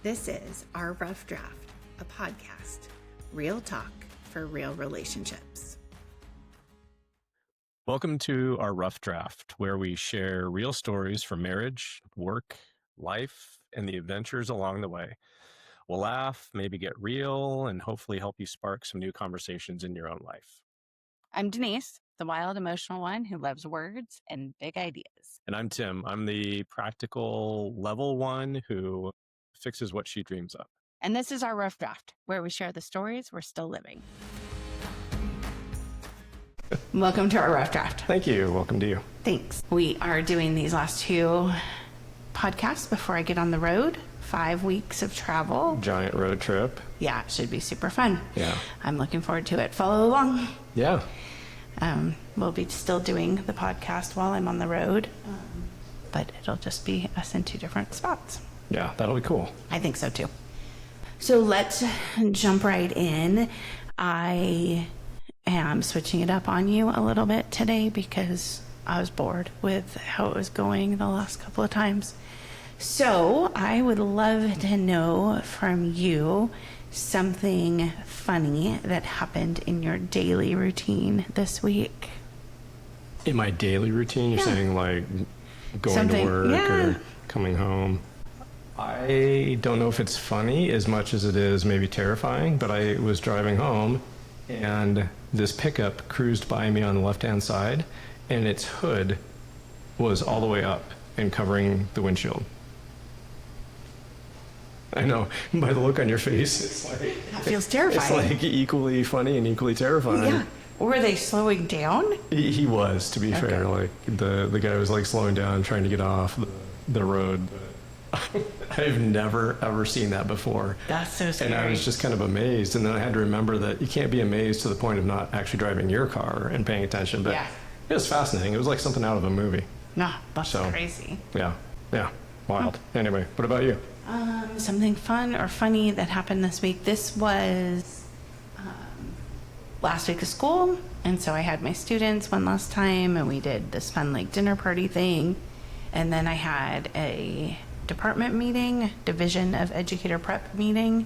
This is Our Rough Draft, a podcast, real talk for real relationships. Welcome to Our Rough Draft, where we share real stories from marriage, work, life, and the adventures along the way. We'll laugh, maybe get real, and hopefully help you spark some new conversations in your own life. I'm Denise, the wild, emotional one who loves words and big ideas. And I'm Tim. I'm the practical level one who fixes what she dreams of. And this is Our Rough Draft, where we share the stories we're still living. Welcome to Our Rough Draft. Thank you. Welcome to you. Thanks. We are doing these last two podcasts before I get on the road. 5 weeks of travel. Giant road trip. Yeah, it should be super fun. Yeah. I'm looking forward to it. Follow along. Yeah. We'll be still doing the podcast while I'm on the road, but it'll just be us in two different spots. Yeah, that'll be cool. I think so too. So let's jump right in. I am switching it up on you a little bit today because I was bored with how it was going the last couple of times. So I would love to know from you something funny that happened in your daily routine this week. In my daily routine, you're saying like going Something, to work yeah. or coming home? I don't know if it's funny as much as it is maybe terrifying, but I was driving home and this pickup cruised by me on the left-hand side and its hood was all the way up and covering the windshield. I know, by the look on your face, it's like... That feels terrifying. It's like equally funny and equally terrifying. Yeah. Were they slowing down? He was, to be fair. Like the guy was like slowing down, trying to get off the road. I've never ever seen that before. That's so scary. And I was just kind of amazed. And then I had to remember that you can't be amazed to the point of not actually driving your car and paying attention. But Yeah. It was fascinating. It was like something out of a movie. No, that's So- crazy. Yeah. Wild. Anyway, what about you? Something fun or funny that happened this week. This was last week of school, and so I had my students one last time, and we did this fun like dinner party thing, and then I had a department meeting, Division of Educator Prep meeting,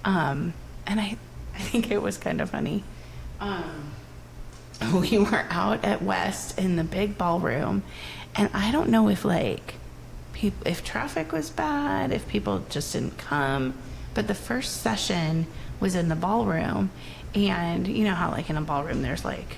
and I think it was kind of funny. We were out at West in the big ballroom, and I don't know if if traffic was bad, if people just didn't come, but the first session was in the ballroom, and you know how like in a ballroom there's like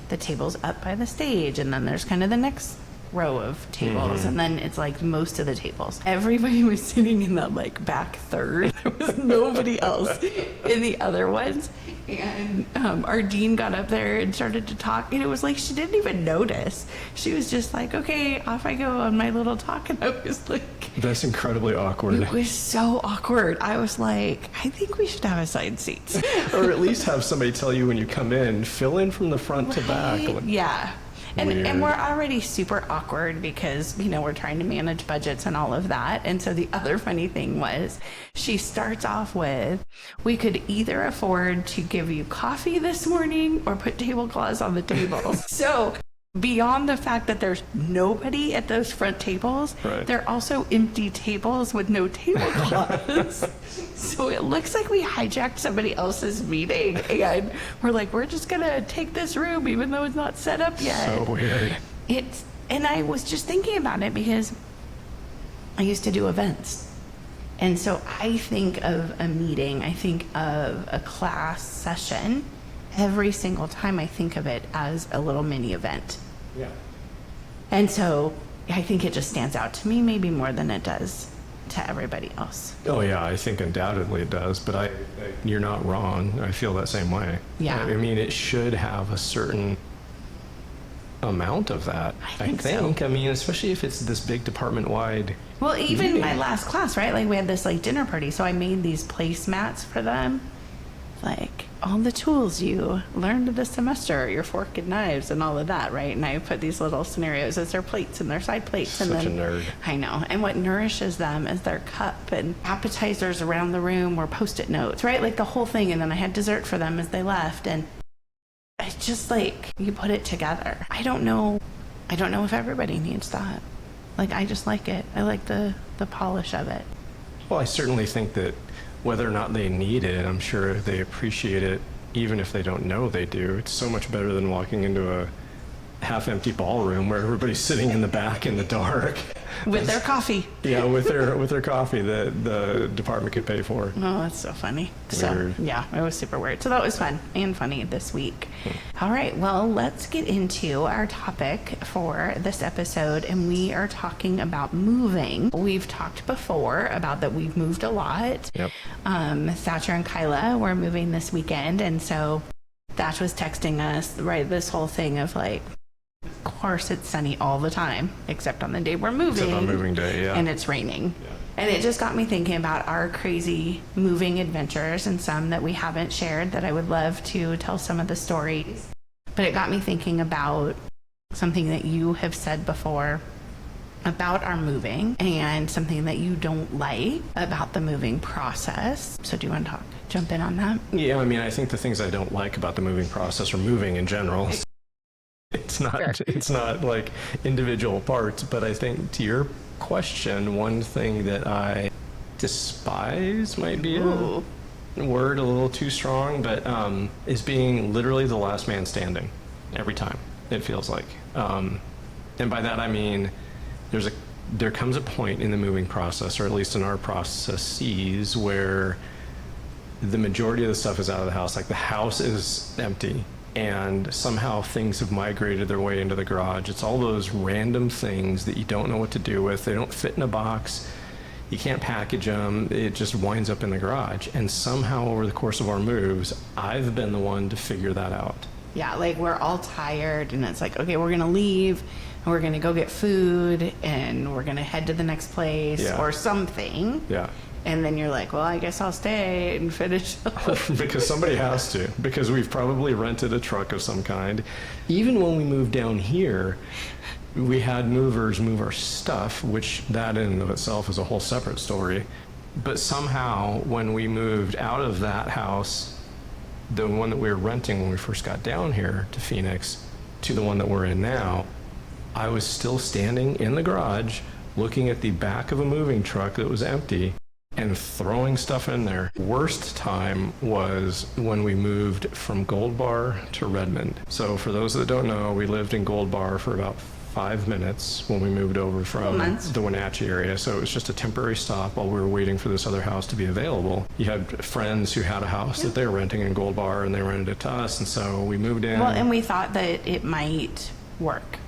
the tables up by the stage, and then there's kind of the next row of tables, and then it's like most of the tables. Everybody was sitting in that like back third. There was nobody else in the other ones. And our dean got up there and started to talk, and it was like she didn't even notice. She was just like, okay, off I go on my little talk. And I was like, That's incredibly awkward. it was so awkward. I was like, I think we should have assigned seats. Or at least have somebody tell you when you come in, fill in from the front to back. Right? Like, Yeah. And Weird. we're already super awkward because, you know, we're trying to manage budgets and all of that. And so the other funny thing was she starts off with, we could either afford to give you coffee this morning or put tablecloths on the tables. So beyond the fact that there's nobody at those front tables, Right. they're also empty tables with no tablecloths. So it looks like we hijacked somebody else's meeting, and we're like, we're just gonna take this room even though it's not set up yet. So weird. And I was just thinking about it because I used to do events. And so I think of a meeting, I think of a class session. Every single time I think of it as a little mini event. Yeah. And so I think it just stands out to me maybe more than it does to everybody else. Oh yeah, I think undoubtedly it does, but you're not wrong. I feel that same way. Yeah. I mean, it should have a certain amount of that. I think so. I mean, especially if it's this big department-wide. Well, even meeting. my last class, right? Like we had this like dinner party, so I made these placemats for them. Like all the tools you learned this semester, your fork and knives and all of that, right? And I put these little scenarios as their plates and their side plates. Such and then, a nerd. I know. And what nourishes them is their cup, and appetizers around the room were Post-it notes, right? Like the whole thing. And then I had dessert for them as they left. And it's just like you put it together. I don't know if everybody needs that. Like I just like it. I like the polish of it. Well, I certainly think that whether or not they need it, I'm sure they appreciate it, even if they don't know they do. It's so much better than walking into a half-empty ballroom where everybody's sitting in the back in the dark. With their coffee. Yeah, with their coffee that the department could pay for. Oh, that's so funny. Weird. So, yeah, it was super weird. So that was fun and funny this week. All right, well, let's get into our topic for this episode, and we are talking about moving. We've talked before about that we've moved a lot. Yep. Thatcher and Kyla were moving this weekend, and so Thatch was texting us, right, this whole thing of like, of course it's sunny all the time, except on the day we're moving. Except on moving day, yeah. And it's raining. Yeah. And it just got me thinking about our crazy moving adventures and some that we haven't shared that I would love to tell some of the stories. But it got me thinking about something that you have said before about our moving and something that you don't like about the moving process. So do you want to jump in on that? Yeah, I mean, I think the things I don't like about the moving process or moving in general, it's not like individual parts, but I think to your question, one thing that I despise might be a word a little too strong, but is being literally the last man standing every time, it feels like. And by that I mean there comes a point in the moving process, or at least in our processes, where the majority of the stuff is out of the house. Like the house is empty and somehow things have migrated their way into the garage. It's all those random things that you don't know what to do with. They don't fit in a box. You can't package them. It just winds up in the garage. And somehow over the course of our moves, I've been the one to figure that out. Yeah, like we're all tired and it's like, okay, we're going to leave and we're going to go get food and we're going to head to the next place or something. Yeah. And then you're like, well, I guess I'll stay and finish. Because somebody has to. Because we've probably rented a truck of some kind. Even when we moved down here, we had movers move our stuff, which that in and of itself is a whole separate story. But somehow, when we moved out of that house, the one that we were renting when we first got down here to Phoenix, to the one that we're in now, I was still standing in the garage looking at the back of a moving truck that was empty and throwing stuff in there. Worst time was when we moved from Gold Bar to Redmond. So for those that don't know, we lived in Gold Bar for about 5 minutes when we moved over from the Wenatchee area. So it was just a temporary stop while we were waiting for this other house to be available. You had friends who had a house that they were renting in Gold Bar and they rented it to us. And so we moved in. Well, and we thought that it might work.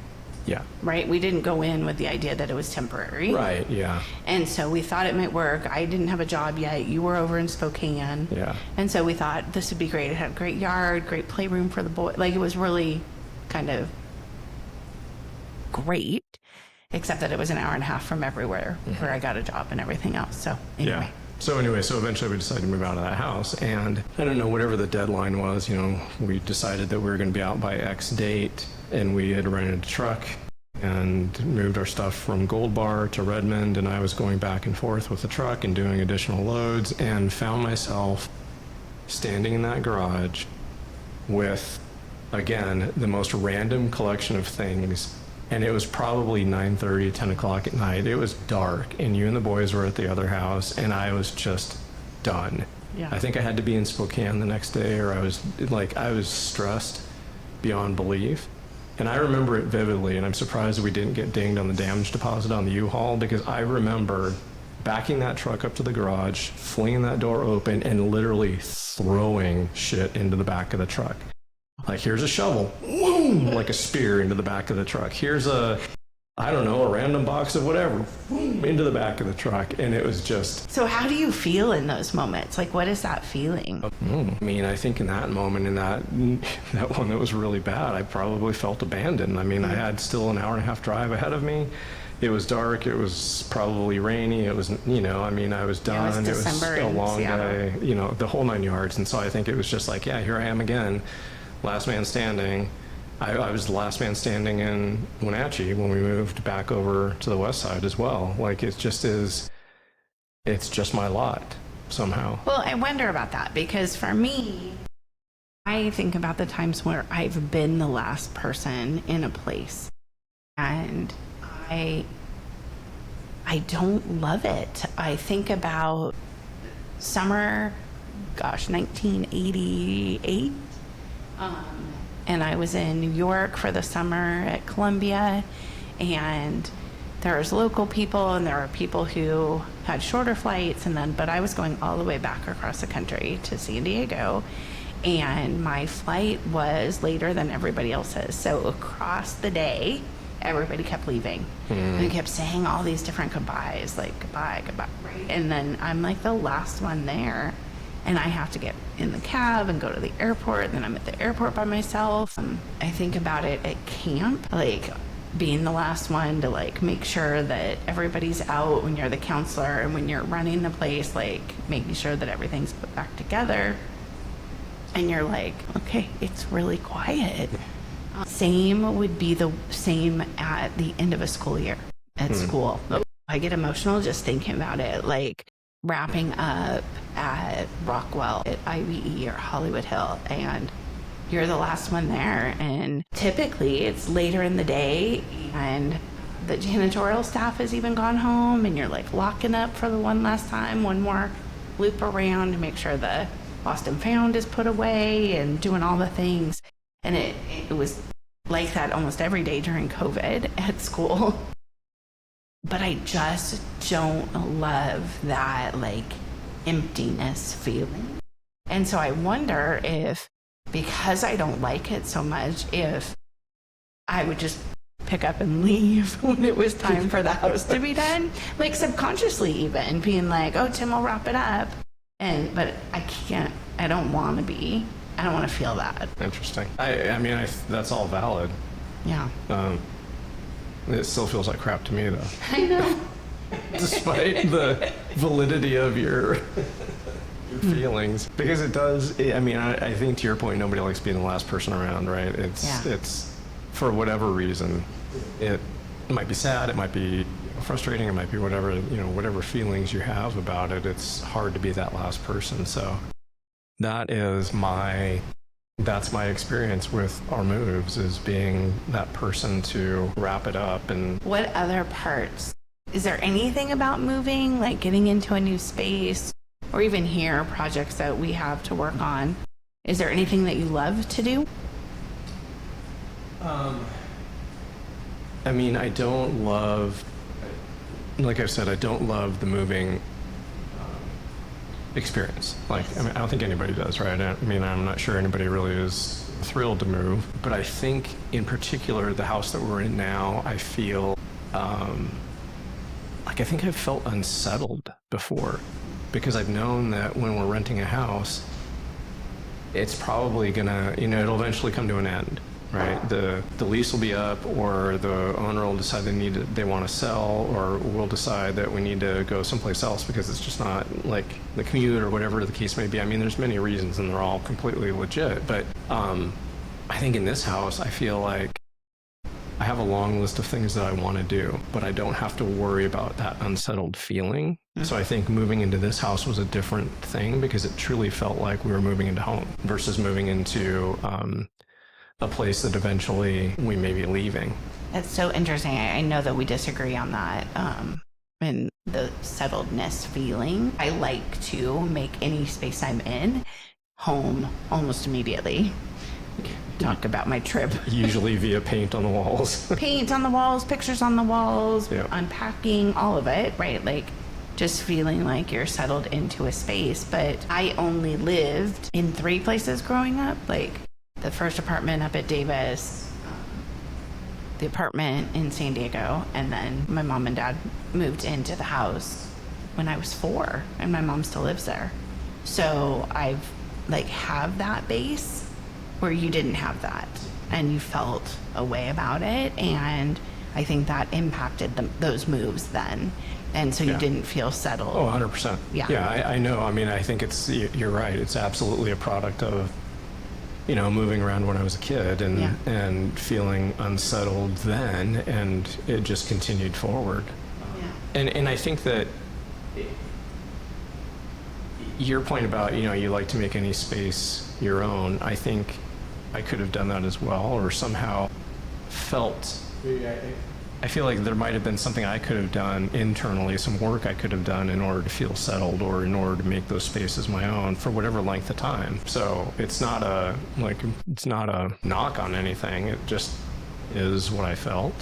Yeah. Right? We didn't go in with the idea that it was temporary. Right, yeah. And so we thought it might work. I didn't have a job yet. You were over in Spokane. Yeah. And so we thought this would be great. It had a great yard, great playroom for the boy. Like it was really kind of great, except that it was an hour and a half from everywhere where I got a job and everything else. So anyway. Yeah. So eventually we decided to move out of that house, and I don't know, whatever the deadline was, we decided that we were going to be out by X date, and we had rented a truck and moved our stuff from Gold Bar to Redmond, and I was going back and forth with the truck and doing additional loads, and found myself standing in that garage with, again, the most random collection of things. And it was probably 9:30, 10 o'clock at night. It was dark, and you and the boys were at the other house, and I was just done. Yeah. I think I had to be in Spokane the next day, or I was stressed beyond belief. And I remember it vividly, and I'm surprised we didn't get dinged on the damage deposit on the U-Haul, because I remember backing that truck up to the garage, flinging that door open, and literally throwing shit into the back of the truck. Like, here's a shovel, boom, like a spear into the back of the truck. Here's a random box of whatever, boom, into the back of the truck. And it was just... So how do you feel in those moments? Like, what is that feeling? I mean, I think in that moment, in that one that was really bad, I probably felt abandoned. I mean, I had still an hour and a half drive ahead of me. It was dark. It was probably rainy. It was, I was done. It was December a long day, Seattle. The whole 9 yards. And so I think it was just like, yeah, here I am again. Last man standing. I was the last man standing in Wenatchee when we moved back over to the west side as well. Like, it's just my lot somehow. Well, I wonder about that, because for me, I think about the times where I've been the last person in a place, and I I don't love it. I think about summer, 1988. And I was in New York for the summer at Columbia, and there was local people and there were people who had shorter flights, but I was going all the way back across the country to San Diego, and my flight was later than everybody else's. So across the day, everybody kept leaving and they kept saying all these different goodbyes, like goodbye, goodbye. Right? And then I'm like the last one there, and I have to get in the cab and go to the airport, and then I'm at the airport by myself. I think about it at camp, like being the last one to like make sure that everybody's out when you're the counselor, and when you're running the place, like making sure that everything's put back together. And you're like, okay, it's really quiet. Same would be the same at the end of a school year at school. I get emotional just thinking about it, like wrapping up at Rockwell, at IVE or Hollywood Hill, and you're the last one there. And typically it's later in the day and the janitorial staff has even gone home, and you're like locking up for the one last time, one more loop around to make sure the lost and found is put away and doing all the things. And it was like that almost every day during COVID at school. But I just don't love that like emptiness feeling. And so I wonder if, because I don't like it so much, if I would just pick up and leave when it was time for the house to be done, like subconsciously even being like, oh, Tim will wrap it up. But I can't, I don't want to feel that. Interesting. I mean, that's all valid. Yeah. It still feels like crap to me, though. I know. Despite the validity of your feelings. Because it does, I think to your point, nobody likes being the last person around, right? It's for whatever reason. It might be sad, it might be frustrating, it might be whatever, whatever feelings you have about it, it's hard to be that last person. So that's my experience with our moves, is being that person to wrap it up. And what other parts? Is there anything about moving, like getting into a new space, or even here, projects that we have to work on? Is there anything that you love to do? I don't love, like I've said, I don't love the moving experience. I don't think anybody does, right? I'm not sure anybody really is thrilled to move, but I think in particular, the house that we're in now, I feel I think I've felt unsettled before, because I've known that when we're renting a house, it's probably gonna, it'll eventually come to an end, right? The lease will be up, or the owner will decide they want to sell, or we'll decide that we need to go someplace else because it's just not like the commute or whatever the case may be. There's many reasons and they're all completely legit, but I think in this house, I feel like I have a long list of things that I want to do, but I don't have to worry about that unsettled feeling. Mm-hmm. So I think moving into this house was a different thing, because it truly felt like we were moving into home versus moving into a place that eventually we may be leaving. That's so interesting. I know that we disagree on that. And the settledness feeling. I like to make any space I'm in home almost immediately. Talk about my trip. Usually via paint on the walls. Paint on the walls, pictures on the walls, yeah. Unpacking, all of it, right? Like just feeling like you're settled into a space. But I only lived in 3 places growing up, like the first apartment up at Davis, the apartment in San Diego, and then my mom and dad moved into the house when I was 4, and my mom still lives there. So I've have that base where you didn't have that, and you felt a way about it, and I think that impacted those moves then, and so you didn't feel settled. Oh, 100%. Yeah, I know. I think you're right. It's absolutely a product of moving around when I was a kid and feeling unsettled then, and it just continued forward. Yeah. And I think that your point about, you like to make any space your own, I think I could have done that as well, or somehow felt I feel like there might have been something I could have done internally, some work I could have done in order to feel settled or in order to make those spaces my own for whatever length of time. So it's not a knock on anything. It just is what I felt.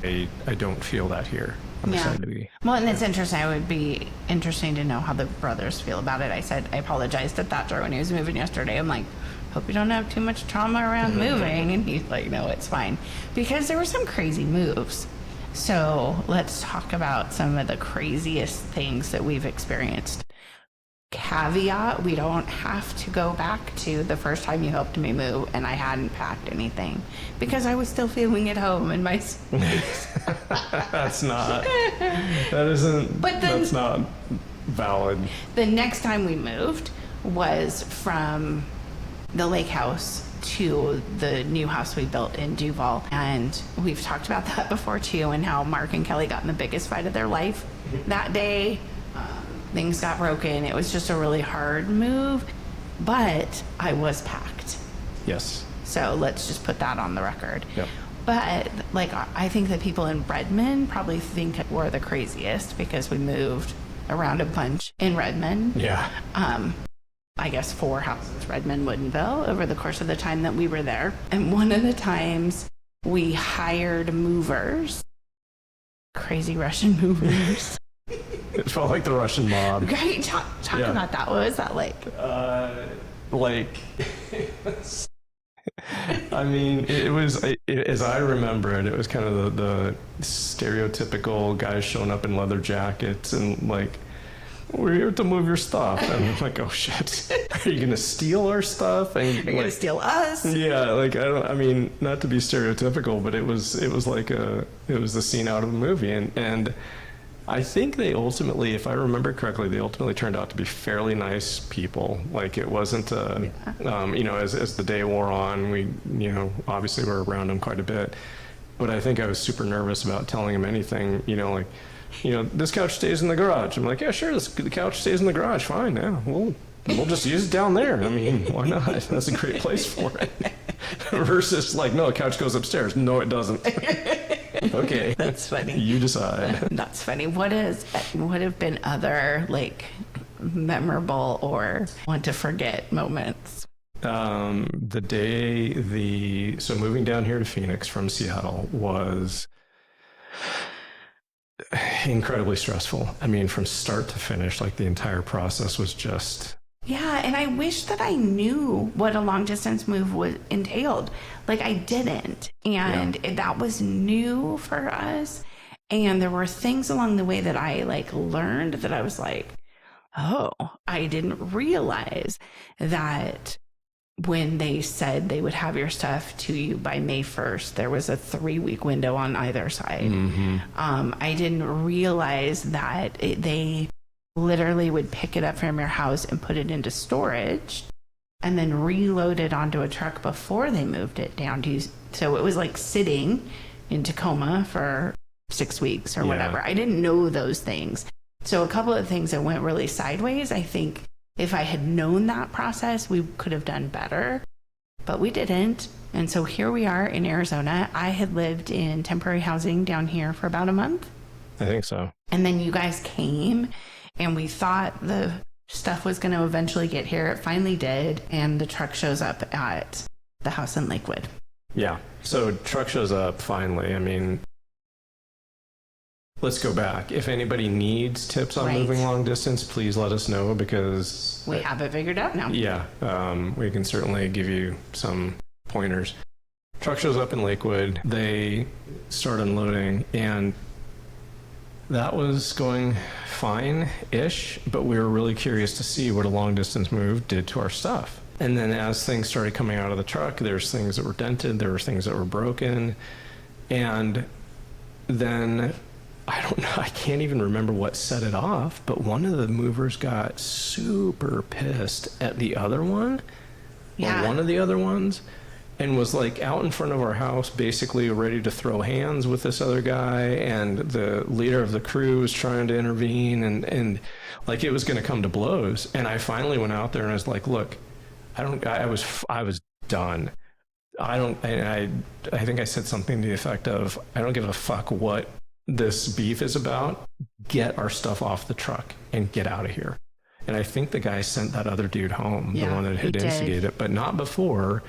I don't feel that here. I'm excited to be. Well, and it's interesting. It would be interesting to know how the brothers feel about it. I said, I apologized to Thatcher when he was moving yesterday. I'm like, hope you don't have too much trauma around moving. And he's like, no, it's fine. Because there were some crazy moves. So let's talk about some of the craziest things that we've experienced. Caveat, we don't have to go back to the first time you helped me move and I hadn't packed anything because I was still feeling at home in my space. That's not valid. The next time we moved was from the lake house to the new house we built in Duval. And we've talked about that before too, and how Mark and Kelly got in the biggest fight of their life that day. Things got broken. It was just a really hard move, but I was packed. Yes. So let's just put that on the record. Yep. But like, I think that people in Redmond probably think we're the craziest because we moved around a bunch in Redmond. Yeah. I guess 4 houses, Redmond, Woodinville, over the course of the time that we were there. And one of the times we hired movers, crazy Russian movers. It felt like the Russian mob. Right? Talk about that. What was that like? I mean, it was, as I remember it, it was kind of the stereotypical guys showing up in leather jackets and like, we're here to move your stuff. And I'm like, oh shit, are you going to steal our stuff? And You're going to steal us? Yeah, like, I mean, not to be stereotypical, but it was the scene out of the movie. And I think they ultimately, if I remember correctly, they ultimately turned out to be fairly nice people. Like, it wasn't, as the day wore on, we, obviously were around them quite a bit. But I think I was super nervous about telling them anything, this couch stays in the garage. I'm like, yeah, sure, the couch stays in the garage. Fine, yeah, we'll just use it down there. I mean, why not? That's a great place for it. Versus like, no, the couch goes upstairs. No, it doesn't. Okay. That's funny. You decide. That's funny. What have been other like memorable or want to forget moments? So moving down here to Phoenix from Seattle was incredibly stressful. I mean, from start to finish, like the entire process was just... Yeah, and I wish that I knew what a long distance move entailed. Like, I didn't. And that was new for us. And there were things along the way that I learned that I was like, oh, I didn't realize that when they said they would have your stuff to you by May 1st, there was a 3-week window on either side. Mm-hmm. I didn't realize that they literally would pick it up from your house and put it into storage and then reload it onto a truck before they moved it down to you. So it was like sitting in Tacoma for 6 weeks or whatever. I didn't know those things. So a couple of things that went really sideways, I think if I had known that process, we could have done better, but we didn't. And so here we are in Arizona. I had lived in temporary housing down here for about a month. I think so. And then you guys came and we thought the stuff was going to eventually get here. It finally did. And the truck shows up at the house in Lakewood. Yeah. So truck shows up finally. I mean, let's go back. If anybody needs tips on moving long distance, please let us know because... we have it figured out now. Yeah. We can certainly give you some pointers. Truck shows up in Lakewood. They start unloading and that was going fine-ish, but we were really curious to see what a long-distance move did to our stuff. And then as things started coming out of the truck, there's things that were dented, there were things that were broken, and then, I don't know, I can't even remember what set it off, but one of the movers got super pissed at the other one, or one of the other ones, and was like out in front of our house basically ready to throw hands with this other guy, and the leader of the crew was trying to intervene, and like it was going to come to blows. And I finally went out there and I was like, look, I was done. I think I said something to the effect of, I don't give a fuck what this beef is about. Get our stuff off the truck and get out of here. And I think the guy sent that other dude home, the one that had instigated it, but not before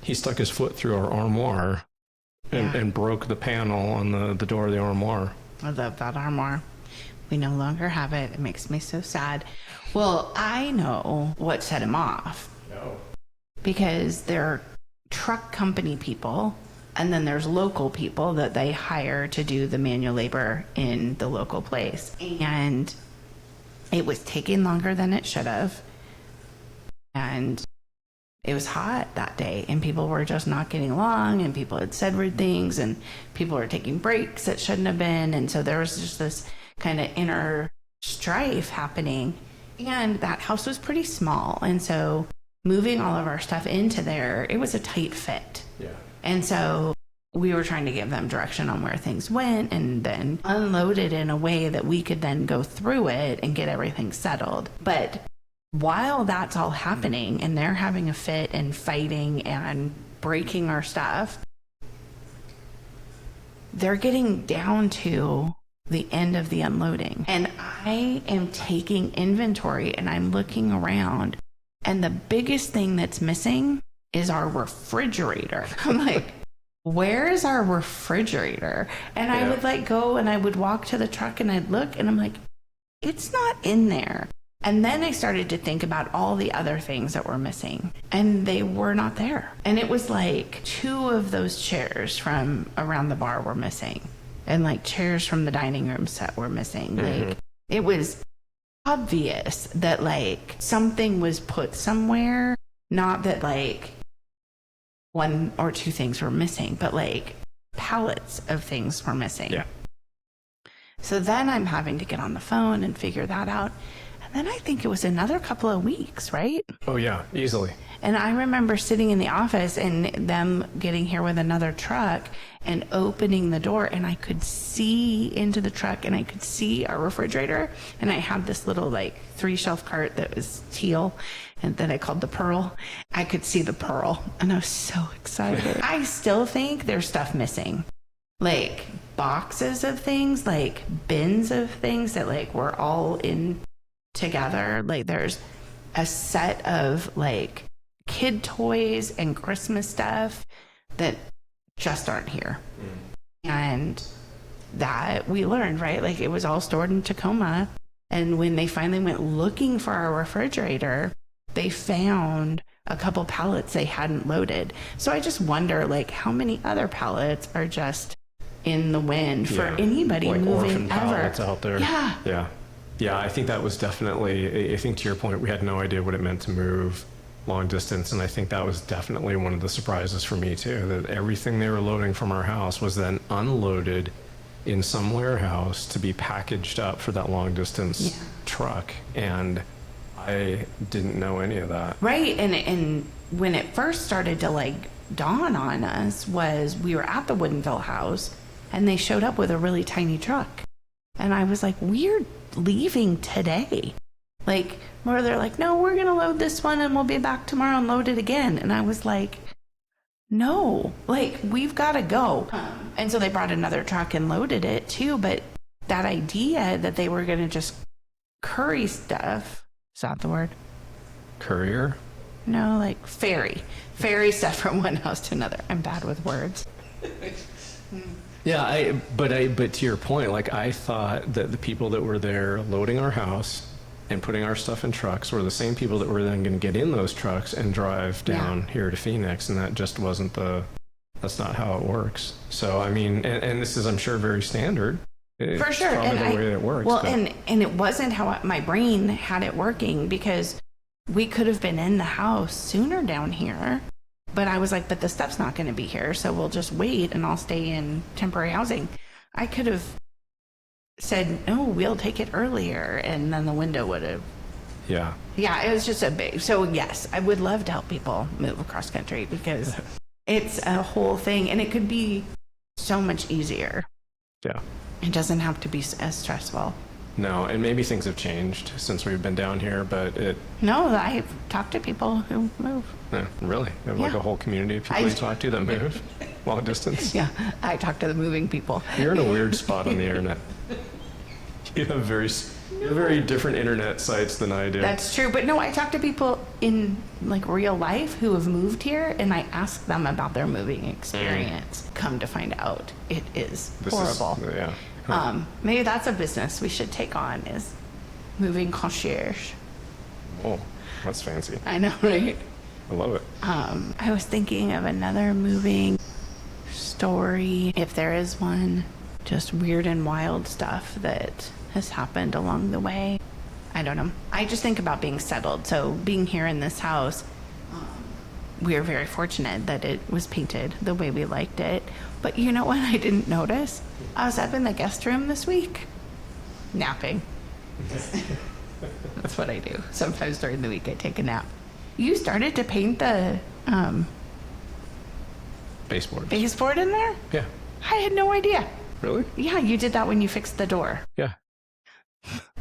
he stuck his foot through our armoire and broke the panel on the door of the armoire. I love that armoire. We no longer have it. It makes me so sad. Well, I know what set him off. No. Because there are truck company people, and then there's local people that they hire to do the manual labor in the local place. And it was taking longer than it should have. And it was hot that day, and people were just not getting along, and people had said rude things, and people were taking breaks that shouldn't have been. And so there was just this kind of inner strife happening. And that house was pretty small. And so moving all of our stuff into there, it was a tight fit. Yeah. And so we were trying to give them direction on where things went, and then unload it in a way that we could then go through it and get everything settled. But while that's all happening and they're having a fit and fighting and breaking our stuff, they're getting down to the end of the unloading. And I am taking inventory and I'm looking around, and the biggest thing that's missing is our refrigerator. I'm like, where is our refrigerator? And I would like go and I would walk to the truck and I'd look and I'm like, it's not in there. And then I started to think about all the other things that were missing, and they were not there. And it was like 2 of those chairs from around the bar were missing, and like chairs from the dining room set were missing. Like, it was obvious that like something was put somewhere, not that like 1 or 2 things were missing, but like pallets of things were missing. Yeah. So then I'm having to get on the phone and figure that out. And then I think it was another couple of weeks, right? Oh yeah, easily. And I remember sitting in the office and them getting here with another truck and opening the door, and I could see into the truck and I could see our refrigerator. And I had this little like 3-shelf cart that was teal and that I called the Pearl. I could see the Pearl and I was so excited. I still think there's stuff missing. Like boxes of things, like bins of things that like were all in together. Like there's a set of like kid toys and Christmas stuff that just aren't here. And that we learned, right? Like it was all stored in Tacoma. And when they finally went looking for our refrigerator, they found a couple pallets they hadn't loaded. So I just wonder like how many other pallets are just in the wind for anybody like moving ever. Pallets out there. Yeah, I think that was definitely, I think to your point, we had no idea what it meant to move long distance. And I think that was definitely one of the surprises for me too, that everything they were loading from our house was then unloaded in some warehouse to be packaged up for that long distance truck. And I didn't know any of that. Right. And when it first started to like dawn on us was we were at the Woodinville house and they showed up with a really tiny truck. And I was like, we're leaving today. Like, where they're like, no, we're going to load this one and we'll be back tomorrow and load it again. And I was like, no, like, we've got to go. And so they brought another truck and loaded it too. But that idea that they were going to just curry stuff, is that the word? Courier? No, like ferry stuff from one house to another. I'm bad with words. Yeah, but to your point, like I thought that the people that were there loading our house and putting our stuff in trucks were the same people that were then going to get in those trucks and drive down here to Phoenix, and that just wasn't that's not how it works. So I mean, and this is, I'm sure, very standard. For sure, probably and the way it works. Well, but. and it wasn't how my brain had it working, because we could have been in the house sooner down here. But I was like, but the stuff's not going to be here, so we'll just wait and I'll stay in temporary housing. I could have said, no, we'll take it earlier, and then the window would have. Yeah. Yeah, it was just a big. So, yes, I would love to help people move across country, because it's a whole thing, and it could be so much easier. Yeah. It doesn't have to be as stressful. No, and maybe things have changed since we've been down here, but No, I've talked to people who move. really, you have like Yeah. a whole community of people you talk to that move long distance. Yeah, I talk to the moving people. You're in a weird spot on the internet. You have very different internet sites than I do. That's true, but no, I talk to people in like real life who have moved here, and I ask them about their moving experience. Come to find out, it is horrible. Yeah. Maybe that's a business we should take on, is moving concierge. Oh, that's fancy. I know, right? I love it. I was thinking of another moving story, if there is one, just weird and wild stuff that has happened along the way. I don't know. I just think about being settled. So being here in this house, we are very fortunate that it was painted the way we liked it. But you know what I didn't notice? I was up in the guest room this week, napping. That's what I do. Sometimes during the week I take a nap. You started to paint the Baseboards. baseboard in there? Yeah. I had no idea. Really? Yeah, you did that when you fixed the door. Yeah.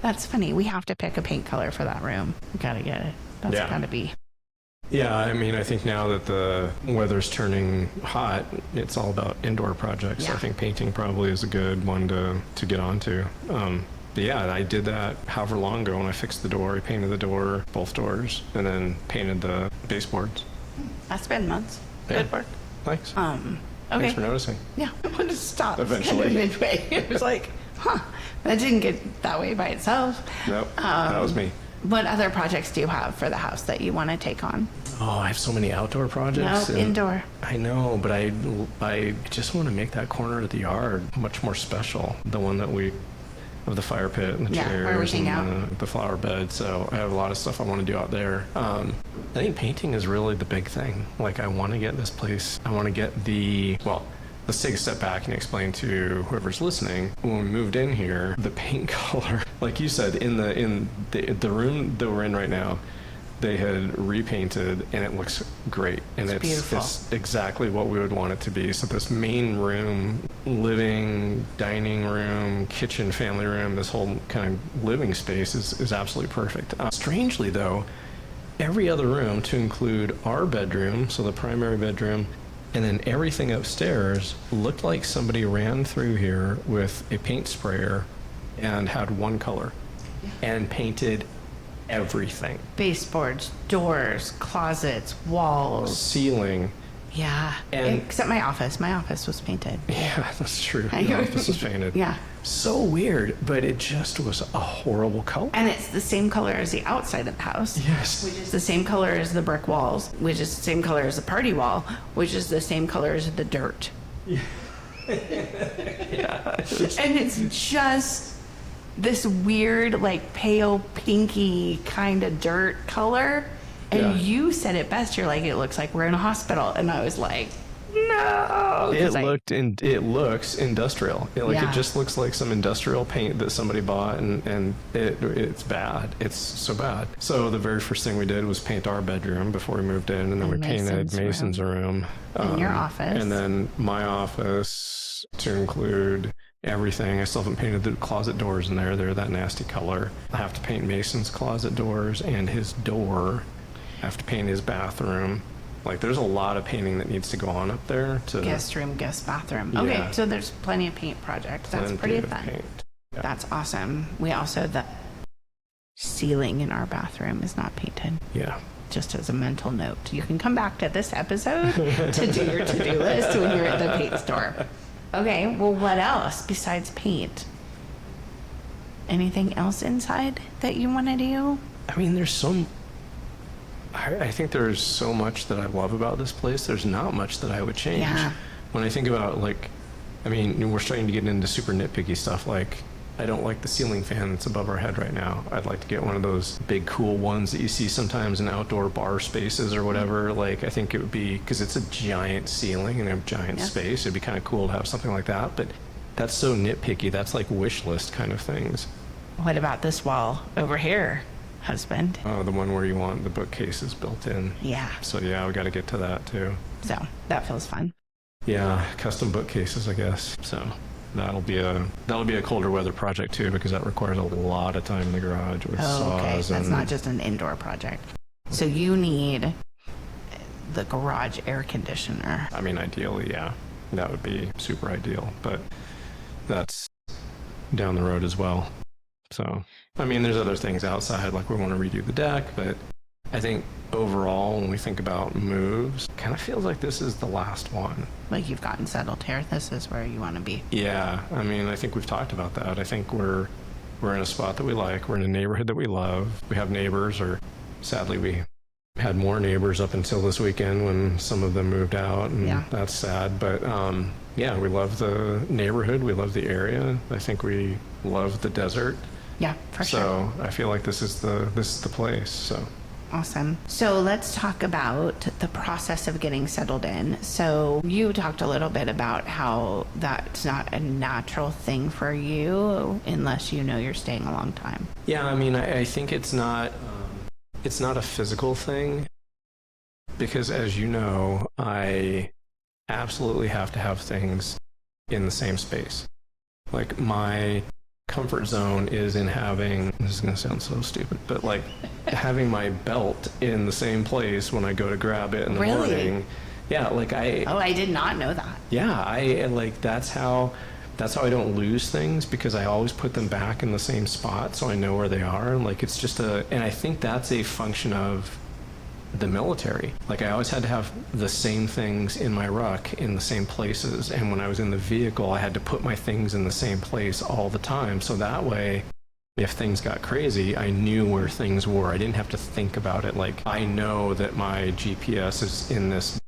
That's funny. We have to pick a paint color for that room. We gotta get it. That's Yeah. gotta be. Yeah, I mean, I think now that the weather's turning hot, it's all about indoor projects. Yeah. I think painting probably is a good one to get onto. But yeah, I did that however long ago when I fixed the door. I painted the door, both doors, and then painted the baseboards. That's been months. Yeah. Good work. Thanks. Okay. Thanks for noticing. Yeah, I wanted to stop Eventually. kind of midway. It was like, that didn't get that way by itself. Nope, that was me. What other projects do you have for the house that you want to take on? Oh, I have so many outdoor projects. No, and indoor. I know, but I just want to make that corner of the yard much more special. The one that of the fire pit and the Yeah, where we chairs hang and the flower bed. So I have a lot of stuff I want to do out there. I think painting is really the big thing. Like I want to get this place. I want to get let's take a step back and explain to whoever's listening. When we moved in here, the paint color, like you said, in the room that we're in right now, they had repainted and it looks great. And it's beautiful. It's exactly what we would want it to be. So this main room, living, dining room, kitchen, family room, this whole kind of living space is absolutely perfect. Strangely though, every other room, to include our bedroom, so the primary bedroom, and then everything upstairs, looked like somebody ran through here with a paint sprayer and had one color and painted everything. Baseboards, doors, closets, walls. Ceiling. Yeah. And- Except my office. My office was painted. Yeah, that's true. The office was painted. Yeah. So weird, but it just was a horrible color. And it's the same color as the outside of the house. Yes. Which is the same color as the brick walls, which is the same color as the party wall, which is the same color as the dirt. Yeah. And it's just this weird, like pale pinky kind of dirt color. And Yeah. you said it best. You're like, it looks like we're in a hospital. And I was like, no. It 'Cause it looks industrial. It Yeah. just looks like some industrial paint that somebody bought, and it's bad. It's so bad. So the very first thing we did was paint our bedroom before we moved in, and then And we painted Mason's room. And your office. And then my office to include everything. I still haven't painted the closet doors in there. They're that nasty color. I have to paint Mason's closet doors and his door. I have to paint his bathroom. Like, there's a lot of painting that needs to go on up there to guest room, guest bathroom. Yeah. Okay, so there's plenty of paint projects. That's plenty pretty of fun. paint. Yeah. That's awesome. We also, the ceiling in our bathroom is not painted. Yeah. Just as a mental note. You can come back to this episode to do your to-do list when you're at the paint store. Okay, well, what else besides paint? Anything else inside that you want to do? I mean, I think there's so much that I love about this place. There's not much that I would change. Yeah. When I think about, like, I mean, we're starting to get into super nitpicky stuff. Like, I don't like the ceiling fan that's above our head right now. I'd like to get one of those big, cool ones that you see sometimes in outdoor bar spaces or whatever. Like, I think it would be, because it's a giant ceiling and a giant Yeah. space, it'd be kind of cool to have something like that. But that's so nitpicky. That's like wish list kind of things. What about this wall over here, husband? The one where you want the bookcases built in. Yeah, So yeah, we got to get to that too. so that feels fun. Yeah, custom bookcases, I guess. So that'll be a colder weather project too, because that requires a lot of time in the garage with Okay. saws. That's not just an indoor project. So you need the garage air conditioner. I mean, ideally, yeah, that would be super ideal, but that's down the road as well. So, I mean, there's other things outside, like we want to redo the deck, but I think overall, when we think about moves, kind of feels like this is the last one. Like you've gotten settled here. This is where you want to be. Yeah, I mean, I think we've talked about that. I think we're in a spot that we like. We're in a neighborhood that we love. We have neighbors, or sadly, we had more neighbors up until this weekend when some of them moved out, and that's sad. But yeah, we love the neighborhood. We love the area. I think we love the desert. Yeah, for sure. So I feel like this is the place. So. Awesome. So let's talk about the process of getting settled in. So you talked a little bit about how that's not a natural thing for you unless you know you're staying a long time. Yeah, I mean, I think it's not a physical thing, because as you know, I absolutely have to have things in the same space. Like my comfort zone is in having, this is going to sound so stupid, but like having my belt in the same place when I go to grab it in the morning. Yeah, like I did not know that. Yeah, I like that's how I don't lose things, because I always put them back in the same spot so I know where they are. Like it's just and I think that's a function of the military. Like I always had to have the same things in my ruck in the same places, and when I was in the vehicle I had to put my things in the same place all the time, so that way if things got crazy I knew where things were. I didn't have to think about it. Like I know that my GPS is in this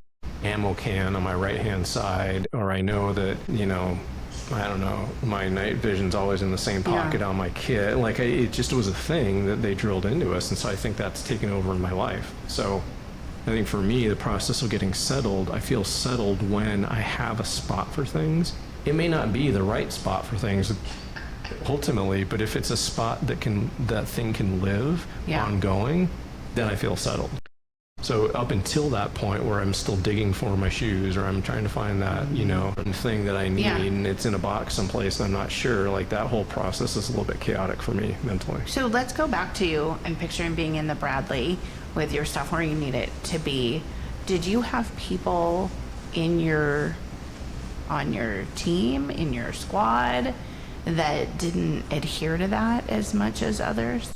ammo can on my right hand side, or I know that, you know, I don't know, my night vision's always in the same pocket on my kit. Like it just was a thing that they drilled into us, and so I think that's taken over in my life. So I think for me, the process of getting settled, I feel settled when I have a spot for things. It may not be the right spot for things ultimately, but if it's a spot that thing can live ongoing, then I feel settled. So up until that point where I'm still digging for my shoes, or I'm trying to find that, you know, thing that I need, and it's in a box someplace and I'm not sure, like that whole process is a little bit chaotic for me mentally. So let's go back to you and picturing being in the Bradley with your stuff where you need it to be. Did you have people on your team, in your squad, that didn't adhere to that as much as others?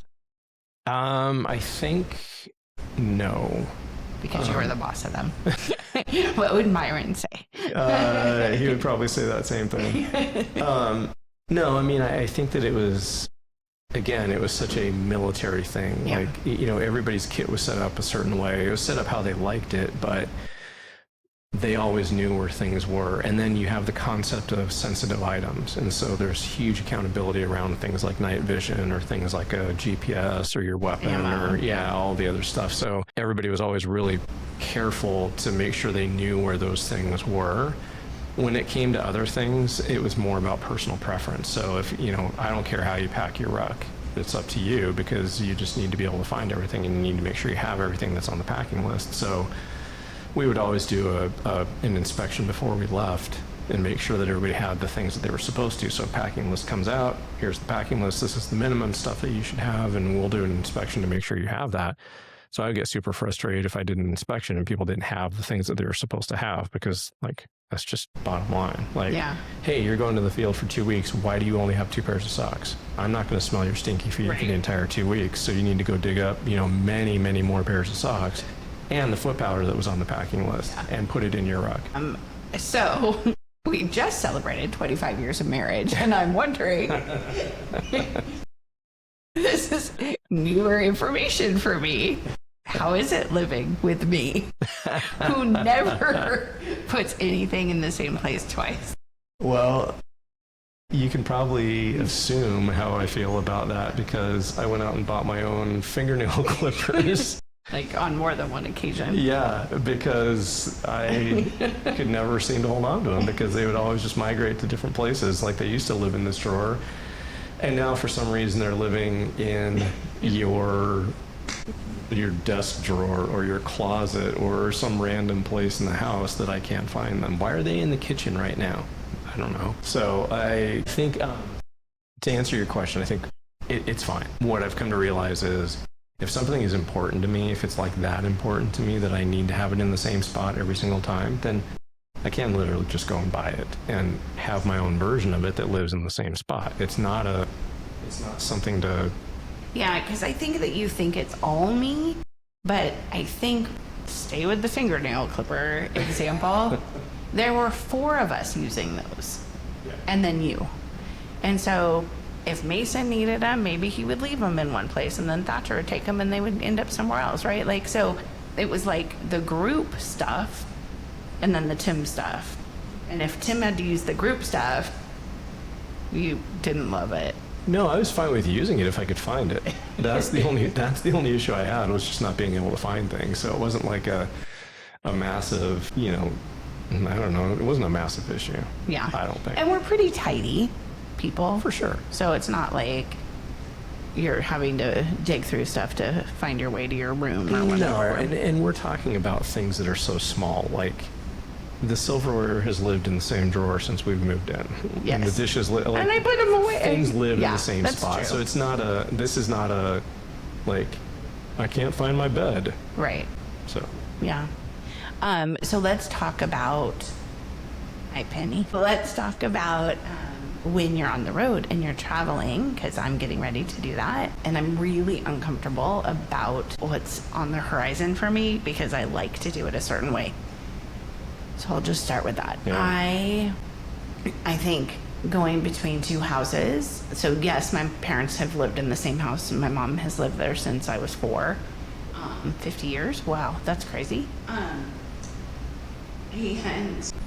I think no. Because you were the boss of them. What would Myron say? He would probably say that same thing. No, I mean, I think that it was such a military thing. Yeah. Like, you know, everybody's kit was set up a certain way. It was set up how they liked it, but they always knew where things were. And then you have the concept of sensitive items. And so there's huge accountability around things like night vision, or things like a GPS or your weapon, or all the other stuff. So everybody was always really careful to make sure they knew where those things were. When it came to other things, it was more about personal preference. So if, you know, I don't care how you pack your ruck. It's up to you, because you just need to be able to find everything, and you need to make sure you have everything that's on the packing list. So we would always do an inspection before we left and make sure that everybody had the things that they were supposed to. So a packing list comes out, here's the packing list, this is the minimum stuff that you should have, and we'll do an inspection to make sure you have that. So I would get super frustrated if I did an inspection and people didn't have the things that they were supposed to have, because like that's just bottom line. Like, hey, you're going to the field for 2 weeks, why do you only have 2 pairs of socks? I'm not going to smell your stinky feet for the entire 2 weeks, so you need to go dig up, you know, many, many more pairs of socks and the foot powder that was on the packing list, and put it in your ruck. So we just celebrated 25 years of marriage, and I'm wondering, this is newer information for me. How is it living with me, who never puts anything in the same place twice? Well, you can probably assume how I feel about that, because I went out and bought my own fingernail clippers. Like on more than one occasion. Yeah, because I could never seem to hold on to them, because they would always just migrate to different places. Like they used to live in this drawer, and now for some reason they're living in your desk drawer or your closet or some random place in the house that I can't find them. Why are they in the kitchen right now? I I don't know. So I think to answer your question, I think it's fine. What I've come to realize is if something is important to me, if it's like that important to me that I need to have it in the same spot every single time, then I can literally just go and buy it and have my own version of it that lives in the same spot. It's not something to... Yeah, because I think that you think it's all me, but I think, stay with the fingernail clipper example, there were 4 of us using those, and then you. And so if Mason needed them, maybe he would leave them in one place, and then Thatcher would take them and they would end up somewhere else, right? Like, so it was like the group stuff and then the Tim stuff. And if Tim had to use the group stuff, you didn't love it. No, I was fine with using it if I could find it. That's the only issue I had, was just not being able to find things. So it wasn't like a massive, I don't know, it wasn't a massive issue. Yeah. I don't think. And we're pretty tidy people. For sure. So it's not like you're having to dig through stuff to find your way to your room or whatever. No, and we're talking about things that are so small, like the silverware has lived in the same drawer since we've moved in. Yes. And the dishes, and I put them away. Things live in the same that's spot. true. So this is not a, like, I can't find my bed. Right. So. Yeah. So let's talk about, hi Penny. Let's talk about when you're on the road and you're traveling, because I'm getting ready to do that. And I'm really uncomfortable about what's on the horizon for me because I like to do it a certain way. So I'll just start with that. Yeah. I think going between 2 houses. So yes, my parents have lived in the same house, and my mom has lived there since I was 4. 50 years. Wow, that's crazy. And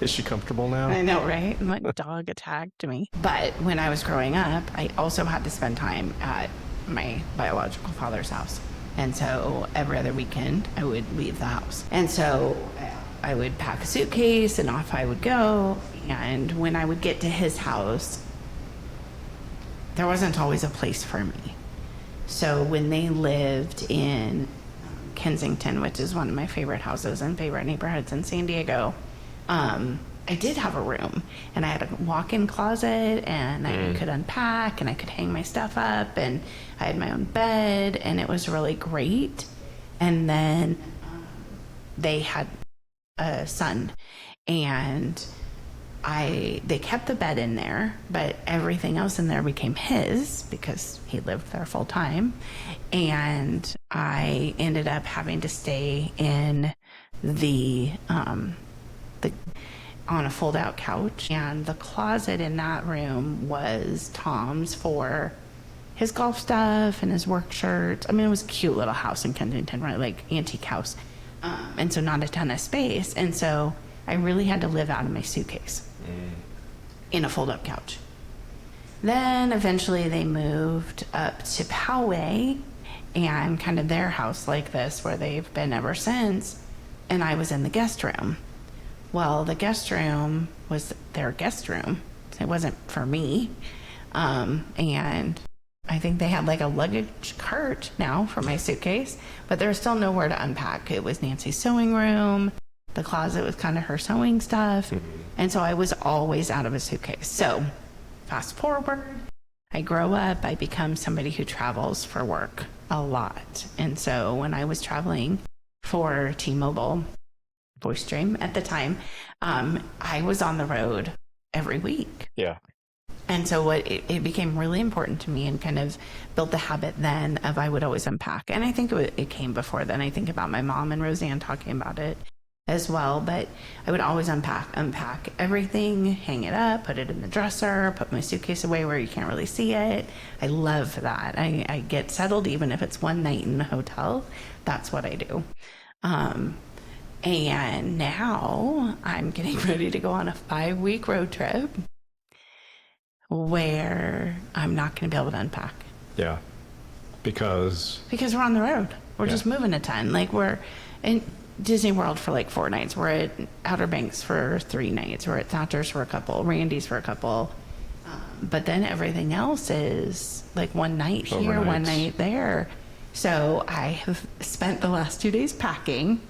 Is she comfortable now? I know, right? My dog attacked me. But when I was growing up, I also had to spend time at my biological father's house. And so every other weekend, I would leave the house. And so I would pack a suitcase and off I would go. And when I would get to his house, there wasn't always a place for me. So when they lived in Kensington, which is one of my favorite houses and favorite neighborhoods in San Diego, I did have a room, and I had a walk-in closet, and I could unpack, and I could hang my stuff up, and I had my own bed, and it was really great. And then they had a son, and they kept the bed in there, but everything else in there became his because he lived there full time. And I ended up having to stay in on a fold out couch, and the closet in that room was Tom's for his golf stuff and his work shirts. I mean, it was a cute little house in Kensington, right? Like antique house. And so not a ton of space. And so I really had to live out of my suitcase in a fold-up couch. Then eventually they moved up to Poway and kind of their house like this, where they've been ever since. And I was in the guest room. Well, the guest room was their guest room. It wasn't for me. And I think they had like a luggage cart now for my suitcase, but there was still nowhere to unpack. It was Nancy's sewing room. The closet was kind of her sewing stuff. And so I was always out of a suitcase. So fast forward, I grow up, I become somebody who travels for work a lot. And so when I was traveling for T-Mobile VoiceStream at the time, I was on the road every week. Yeah. And so it became really important to me, and kind of built the habit then of I would always unpack. And I think it came before then. I think about my mom and Roseanne talking about it as well, but I would always unpack everything, hang it up, put it in the dresser, put my suitcase away where you can't really see it. I love that. I get settled even if it's one night in the hotel. That's what I do. And now I'm getting ready to go on a 5-week road trip where I'm not going to be able to unpack. Yeah. Because we're on the road. We're just moving a ton. Like, we're in Disney World for like 4 nights. We're at Outer Banks for 3 nights. We're at Thatcher's for a couple, Randy's for a couple. But then everything else is like one night here, overnights. one night there. So I have spent the last 2 days packing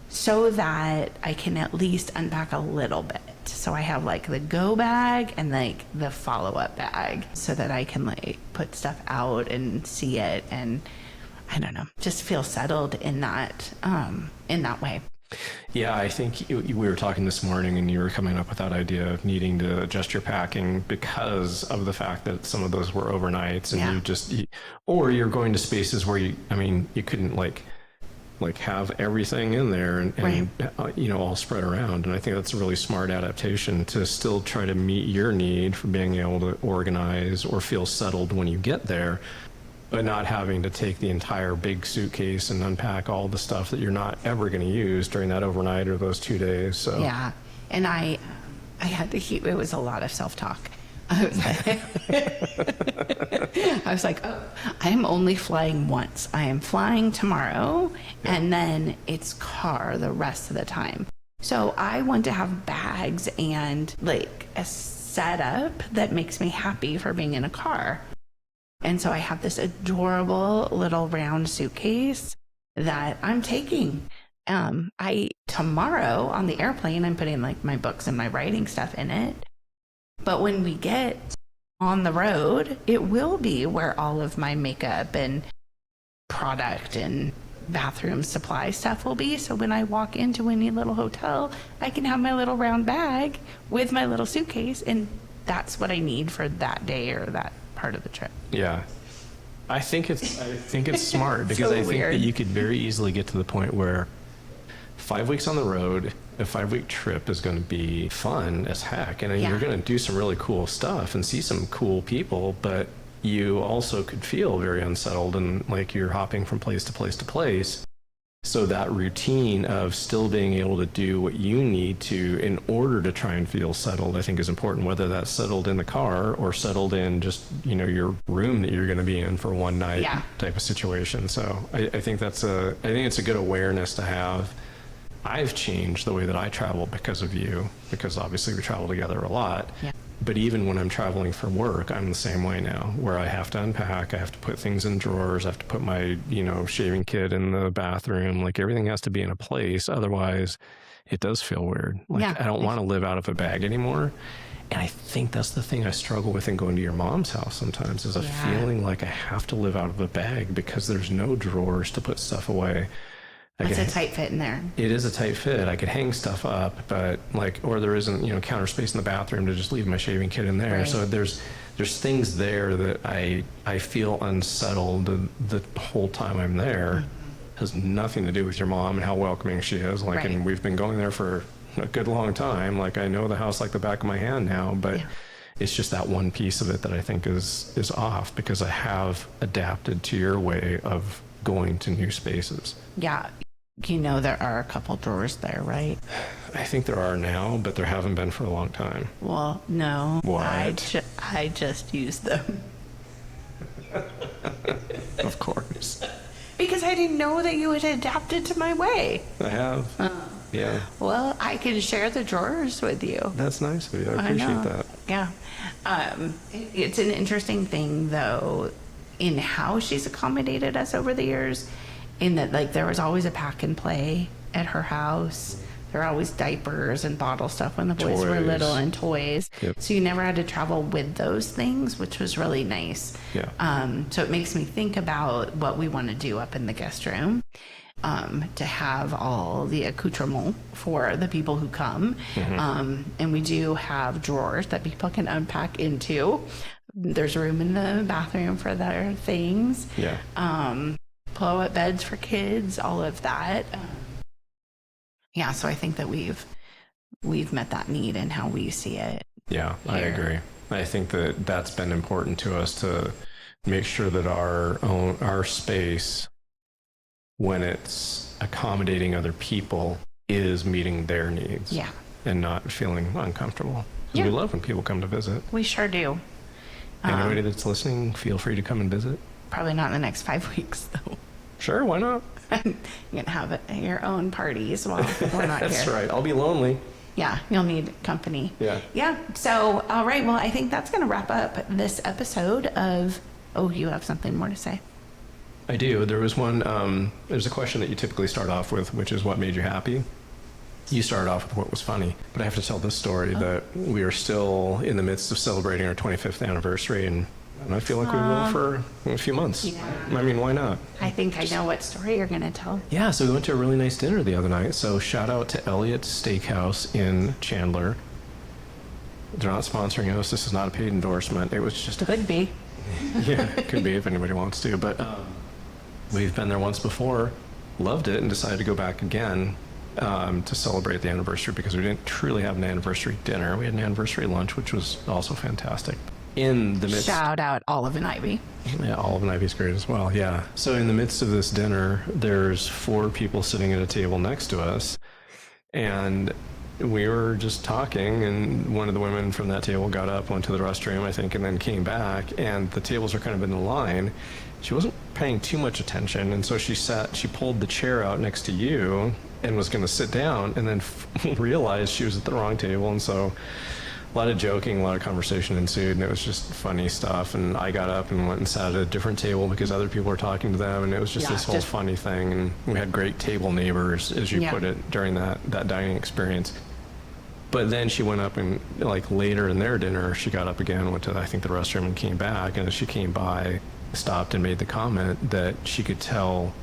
so that I can at least unpack a little bit. So I have like the go bag and like the follow-up bag so that I can like put stuff out and see it, and I don't know, just feel settled in that way. Yeah, I think we were talking this morning and you were coming up with that idea of needing to adjust your packing because of the fact that some of those were overnights, and or you're going to spaces where you couldn't like have everything in there and Right. all spread around. And I think that's a really smart adaptation to still try to meet your need for being able to organize or feel settled when you get there, but not having to take the entire big suitcase and unpack all the stuff that you're not ever going to use during that overnight or those 2 days. So Yeah. And I had to keep, it was a lot of self-talk. I was like, oh, I'm only flying once. I am flying tomorrow, and then it's car the rest of the time. So I want to have bags and like a setup that makes me happy for being in a car. And so I have this adorable little round suitcase that I'm taking. Tomorrow on the airplane, I'm putting like my books and my writing stuff in it. But when we get on the road, it will be where all of my makeup and product and bathroom supply stuff will be. So when I walk into any little hotel, I can have my little round bag with my little suitcase, and that's what I need for that day or that part of the trip. yeah, I think it's smart because I think that you could very easily get to the point where 5 weeks on the road, a 5-week trip is going to be fun as heck, and you're going to do some really cool stuff and see some cool people, but you also could feel very unsettled and like you're hopping from place to place to place. So that routine of still being able to do what you need to in order to try and feel settled, I think is important, whether that's settled in the car or settled in just, your room that you're going to be in for one night type of situation. So I think it's a good awareness to have. I've changed the way that I travel because of you, because obviously we travel together a lot. Yeah. But even when I'm traveling for work, I'm the same way now, where I have to unpack, I have to put things in drawers, I have to put my, shaving kit in the bathroom, like everything has to be in a place. Otherwise, it does feel weird. Like I don't want to live out of a bag anymore. And I think that's the thing I struggle with in going to your mom's house sometimes, is a feeling like I have to live out of a bag because there's no drawers to put stuff away. It's a tight fit in there. It is a tight fit. I could hang stuff up, but or there isn't, counter space in the bathroom to just leave my shaving kit in there. Right. So there's things there that I feel unsettled the whole time I'm there. It has nothing to do with your mom and how welcoming she is. And we've been going there for a good long time. I know the house like the back of my hand now, but it's just that one piece of it that I think is off because I have adapted to your way of going to new spaces. Yeah. There are a couple drawers there, right? I think there are now, but there haven't been for a long time. Well, no. What? I just used them. Of course. Because I didn't know that you had adapted to my way. I have. Yeah. Well, I can share the drawers with you. That's nice of you. I appreciate that. Yeah. It's an interesting thing, though, in how she's accommodated us over the years. In that, there was always a pack and play at her house. There were always diapers and bottle stuff when the boys were little, and toys. Yep. So you never had to travel with those things, which was really nice. Yeah. So it makes me think about what we want to do up in the guest room, to have all the accoutrement for the people who come. And we do have drawers that people can unpack into. There's room in the bathroom for their things. Yeah. Blow-up beds for kids, all of that. So I think that we've met that need in how we see it. Yeah, here. I agree. I think that that's been important to us to make sure that our space, when it's accommodating other people, is meeting their needs. Yeah. And not feeling uncomfortable. Yeah. We love when people come to visit. We sure do. Anybody that's listening, feel free to come and visit. Probably not in the next 5 weeks, though. Sure, why not? You can have your own parties while we're not That's here. right. I'll be lonely. Yeah, you'll need company. Yeah. Yeah. So, all right. Well, I think that's going to wrap up this episode of. Oh, you have something more to say? I do. There was one. There's a question that you typically start off with, which is what made you happy. You started off with what was funny, but I have to tell this story that we are still in the midst of celebrating our 25th anniversary, and I feel like we will for a few months. Yeah. I mean, why not? I think I know what story you're going to tell. Yeah, so we went to a really nice dinner the other night. So shout out to Elliott's Steakhouse in Chandler. They're not sponsoring us. This is not a paid endorsement. It was just Could be. yeah, it could be if anybody wants to. But we've been there once before, loved it, and decided to go back again to celebrate the anniversary because we didn't truly have an anniversary dinner. We had an anniversary lunch, which was also fantastic. In the midst, Shout out Olive and Ivy. yeah, Olive and Ivy's great as well. Yeah. So in the midst of this dinner, there's 4 people sitting at a table next to us, and we were just talking, and one of the women from that table got up, went to the restroom, I think, and then came back, and the tables are kind of in a line. She wasn't paying too much attention, and so she pulled the chair out next to you and was going to sit down, and then realized she was at the wrong table, and so a lot of joking, a lot of conversation ensued, and it was just funny stuff. And I got up and went and sat at a different table because other people were talking to them, and it was just this whole funny thing. And we had great table neighbors, as you put it, during that dining experience. But then she went up and, like, later in their dinner, she got up again, went to, I think, the restroom and came back. And as she came by, stopped and made the comment that she could tell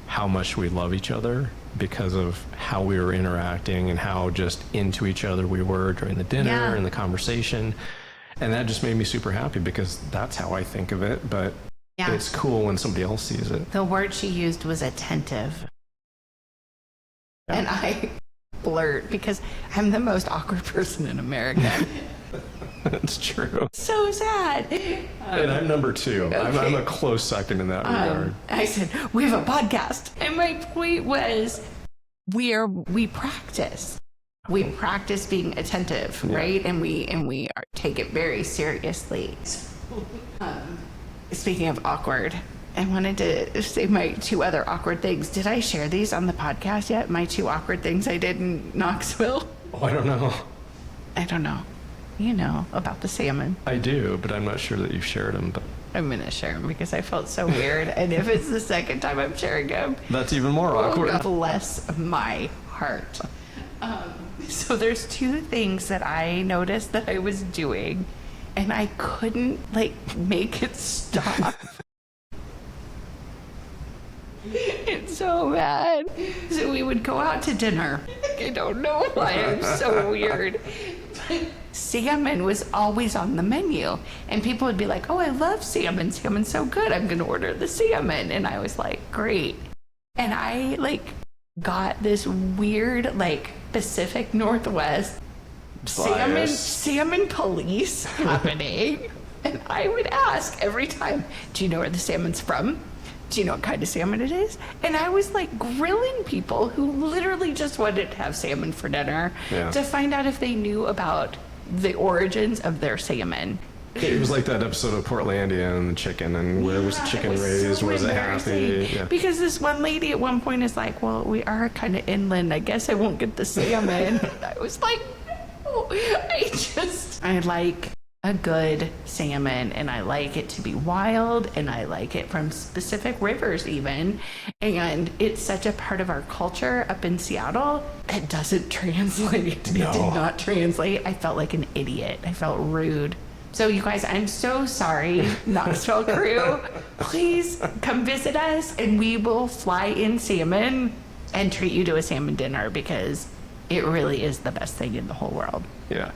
how much we love each other because of how we were interacting and how just into each other we were during the dinner and the conversation. And that just made me super happy because that's how I think of it. But it's cool when somebody else sees it. The word she used was attentive. Yeah. And I blurt because I'm the most awkward person in America. That's true. So sad. And I'm number 2. Okay. I'm a close second in that regard. I said, we have a podcast. And my point was, we practice. We practice being attentive, right? And we take it very seriously. Speaking of awkward, I wanted to say my 2 other awkward things. Did I share these on the podcast yet? My 2 awkward things I did in Knoxville? Oh, I don't know. I don't know. You know about the salmon. I do, but I'm not sure that you've shared them. But I'm going to share them because I felt so weird. And if it's the second time I'm sharing them, that's even more awkward. God bless my heart. So there's 2 things that I noticed that I was doing, and I couldn't, make it stop. It's so bad. So we would go out to dinner. I don't know why I'm so weird. But salmon was always on the menu. And people would be like, oh, I love salmon. Salmon's so good. I'm going to order the salmon. And I was like, great. And I, got this weird, Pacific Northwest salmon police happening. And I would ask every time, do you know where the salmon's from? Do you know what kind of salmon it is? And I was grilling people who literally just wanted to have salmon for dinner to find out if they knew about the origins of their salmon. It was like that episode of Portlandia and the chicken, and where was the chicken raised? So was it happy? Yeah. Because this one lady at one point is like, well, we are kind of inland. I guess I won't get the salmon. I was like, no. I like a good salmon, and I like it to be wild, and I like it from specific rivers even, and it's such a part of our culture up in Seattle. It doesn't translate. No. It did not translate. I felt like an idiot. I felt rude. So you guys, I'm so sorry, Knoxville crew. Please come visit us, and we will fly in salmon and treat you to a salmon dinner because it really is the best thing in the whole world. Yeah.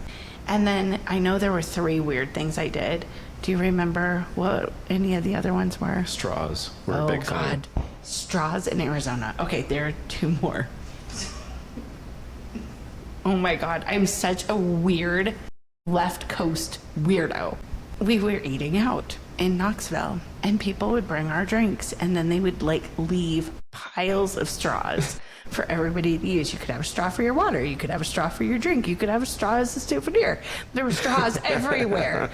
And then I know there were 3 weird things I did. Do you remember what any of the other ones were? Straws were a big thing. Oh, God. Straws in Arizona. Okay, there are 2 more. Oh, my God. I'm such a weird left coast weirdo. We were eating out in Knoxville, and people would bring our drinks, and then they would leave piles of straws for everybody to use. You could have a straw for your water. You could have a straw for your drink. You could have a straw as a souvenir. There were straws everywhere.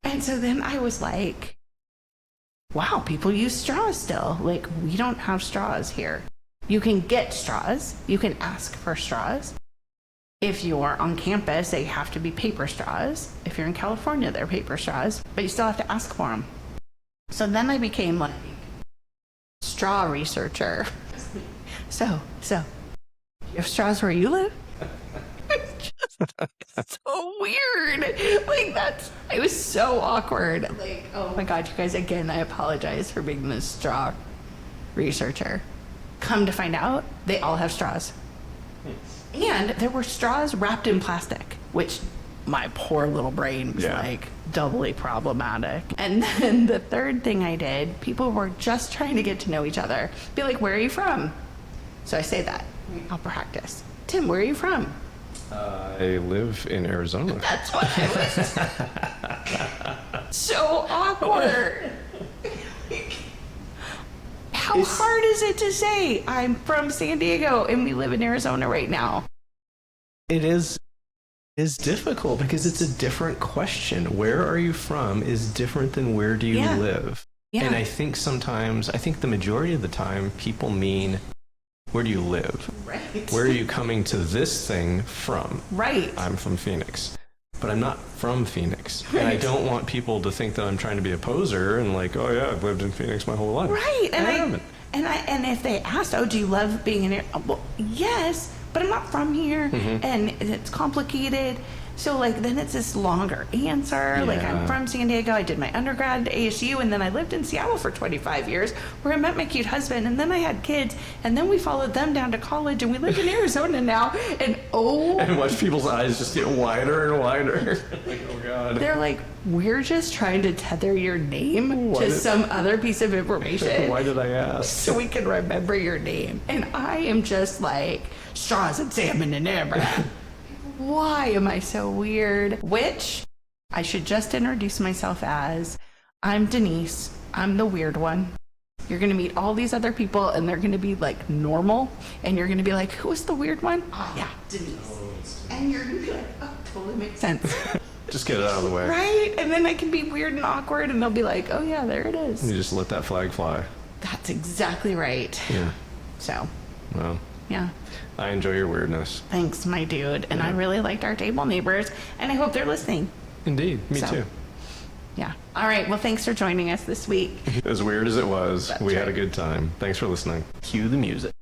And so then I was like, wow, people use straws still. We don't have straws here. You can get straws. You can ask for straws. If you are on campus, they have to be paper straws. If you're in California, they're paper straws, but you still have to ask for them. So then I became straw researcher. So, you have straws where you live? So weird. Like it was so awkward. Like, oh my God, you guys, again, I apologize for being this straw researcher. Come to find out, they all have straws. And there were straws wrapped in plastic, which my poor little brain was like doubly problematic. And then the third thing I did, people were just trying to get to know each other. Be like, where are you from? So I say that. I'll practice. Tim, where are you from? I live in Arizona. That's what I was. So awkward. How hard is it to say, I'm from San Diego and we live in Arizona right now? It is difficult because it's a different question. Where are you from is different than where do you live? Yeah. And I think the majority of the time, people mean, where do you live? Right. Where are you coming to this thing from? Right. I'm from Phoenix. But I'm not from Phoenix. Right. And I don't want people to think that I'm trying to be a poser and like, oh yeah, I've lived in Phoenix my whole life. Right. And I haven't. And if they asked, oh, do you love being in here? Well, yes, but I'm not from here. Mm-hmm. And it's complicated. So, like, then it's this longer answer. Yeah. Like, I'm from San Diego. I did my undergrad at ASU, and then I lived in Seattle for 25 years, where I met my cute husband, and then I had kids, and then we followed them down to college, and we live in Arizona now. And and watch people's eyes just get wider and wider. Like, oh God. They're like, we're just trying to tether your name to some other piece of information. Why did I ask? So we can remember your name. And I am just like, straws and salmon and amber. Why am I so weird? Which I should just introduce myself as, I'm Denise. I'm the weird one. You're going to meet all these other people and they're going to be like normal. And you're going to be like, who is the weird one? Oh, yeah, Denise. And you're going to be like, oh, totally makes sense. Just get it out of the way. Right? And then I can be weird and awkward and they'll be like, oh, yeah, there it is. You just let that flag fly. That's exactly right. Yeah. So. Well. Yeah. I enjoy your weirdness. Thanks, my dude. And I really liked our table neighbors, and I hope they're listening. Indeed. Me too. Yeah. All right. Well, thanks for joining us this week. As weird as it was, we had a good time. Thanks for listening. Cue the music.